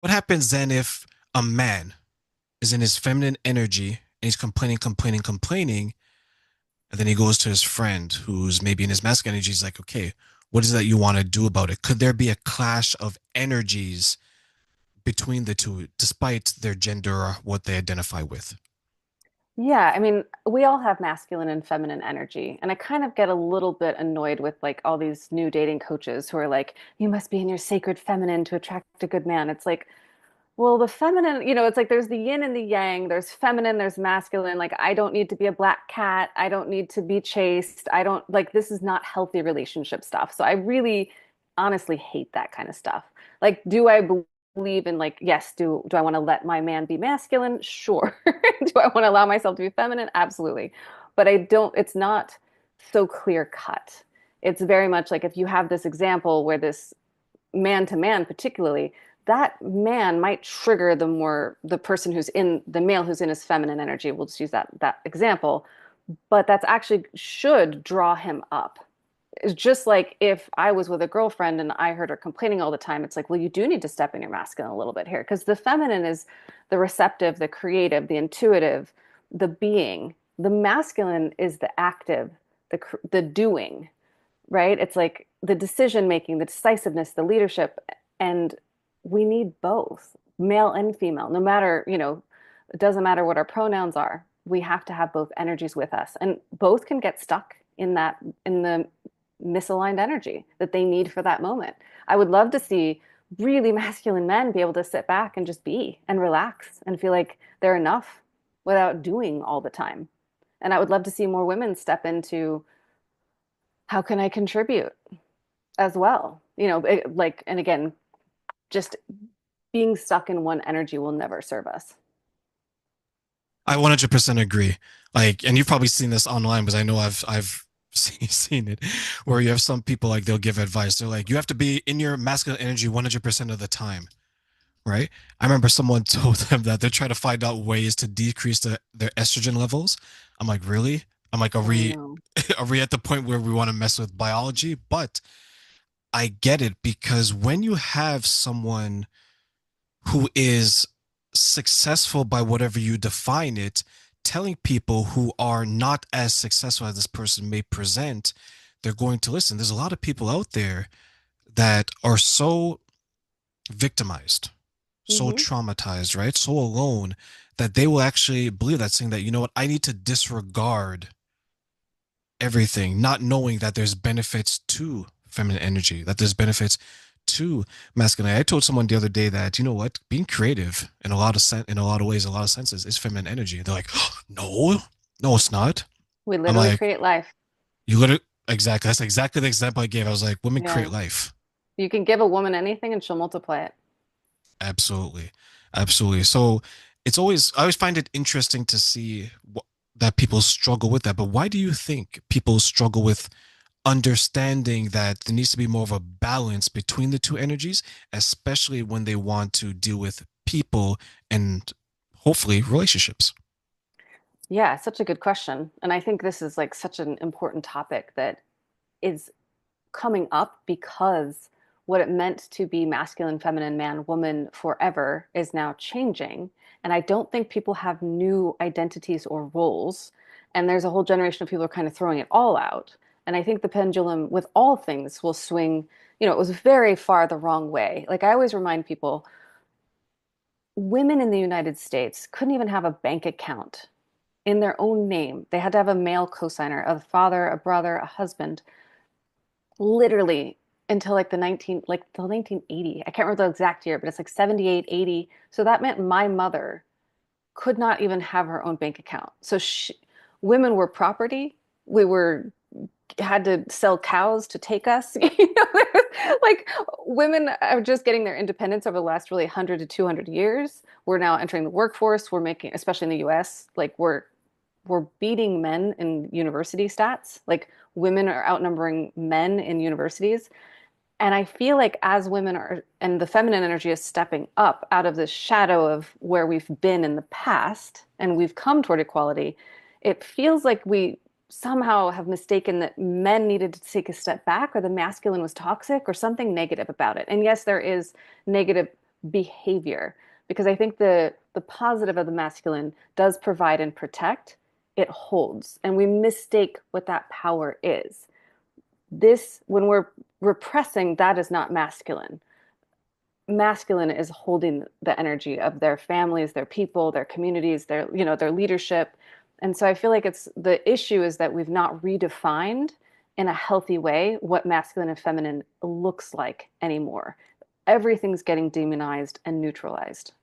What happens then if a man is in his feminine energy and he's complaining, complaining, complaining, and then he goes to his friend who's maybe in his masculine energy? He's like, okay, what is it that you want to do about it? Could there be a clash of energies between the two, despite their gender or what they identify with? Yeah, I mean, we all have masculine and feminine energy. And I kind of get a little bit annoyed with like all these new dating coaches who are like, you must be in your sacred feminine to attract a good man. It's like, well, the feminine, it's like there's the yin and the yang, there's feminine, there's masculine. Like, I don't need to be a black cat. I don't need to be chased. I don't like this is not healthy relationship stuff. So I really honestly hate that kind of stuff. Like, do I believe in like, yes, do I want to let my man be masculine? Sure. Do I want to allow myself to be feminine? Absolutely. But I don't, it's not so clear cut. It's very much like if you have this example where this man to man, particularly, that man might trigger the person who's in the male who's in his feminine energy. We'll just use that example, but that's actually should draw him up. It's just like if I was with a girlfriend and I heard her complaining all the time, it's like, well, you do need to step in your masculine a little bit here because the feminine is the receptive, the creative, the intuitive, the being. The masculine is the active, the doing, right? It's like the decision making, the decisiveness, the leadership, and we need both, male and female. No matter, it doesn't matter what our pronouns are. We have to have both energies with us, and both can get stuck in the misaligned energy that they need for that moment. I would love to see really masculine men be able to sit back and just be and relax and feel like they're enough without doing all the time. And I would love to see more women step into how can I contribute as well? Like, and again, just being stuck in one energy will never serve us. I 100% agree. Like, and you've probably seen this online because I know I've seen it, where you have some people like they'll give advice. They're like, you have to be in your masculine energy 100% of the time, right? I remember someone told them that they're trying to find out ways to decrease their estrogen levels. I'm like, really? I'm like, are Oh we no. are we at the point where we want to mess with biology? But I get it because when you have someone who is successful by whatever you define it, telling people who are not as successful as this person may present, they're going to listen. There's a lot of people out there that are so victimized, so Hmm. traumatized, right? So alone that they will actually believe that, saying that, you know what, I need to disregard everything, not knowing that there's benefits to feminine energy, that there's benefits to masculine. I told someone the other day that, you know what, being creative in a lot of in a lot of ways, a lot of senses, is feminine energy. They're like, oh, no, no, it's not. We I'm literally like, create life. you literally exactly. That's exactly the example I gave. I was like, women create Yeah. life. You can give a woman anything and she'll multiply it. Absolutely, absolutely. So I always find it interesting to see that people struggle with that. But why do you think people struggle with understanding that there needs to be more of a balance between the two energies, especially when they want to deal with people and hopefully relationships? Yeah, such a good question. And I think this is like such an important topic that is coming up because what it meant to be masculine, feminine, man, woman forever is now changing. And I don't think people have new identities or roles. And there's a whole generation of people who are kind of throwing it all out. And I think the pendulum with all things will swing, it was very far the wrong way. Like I always remind people, women in the United States couldn't even have a bank account in their own name. They had to have a male cosigner, a father, a brother, a husband literally until like the 1980. I can't remember the exact year, but it's like 78, 80. So that meant my mother could not even have her own bank account. Women were property. We were had to sell cows to take us. Like women are just getting their independence over the last really 100 to 200 years. We're now entering the workforce. We're making, especially in the US, like we're beating men in university stats. Like women are outnumbering men in universities. And I feel like as women are, and the feminine energy is stepping up out of the shadow of where we've been in the past, and we've come toward equality, it feels like we somehow have mistaken that men needed to take a step back or the masculine was toxic or something negative about it. And yes, there is negative. behavior. Because I think the positive of the masculine does provide and protect, it holds. And we mistake what that power is. This, when we're repressing, that is not masculine. Masculine is holding the energy of their families, their people, their communities, their leadership. And so I feel like it's the issue is that we've not redefined in a healthy way what masculine and feminine looks like anymore. Everything's getting demonized and neutralized.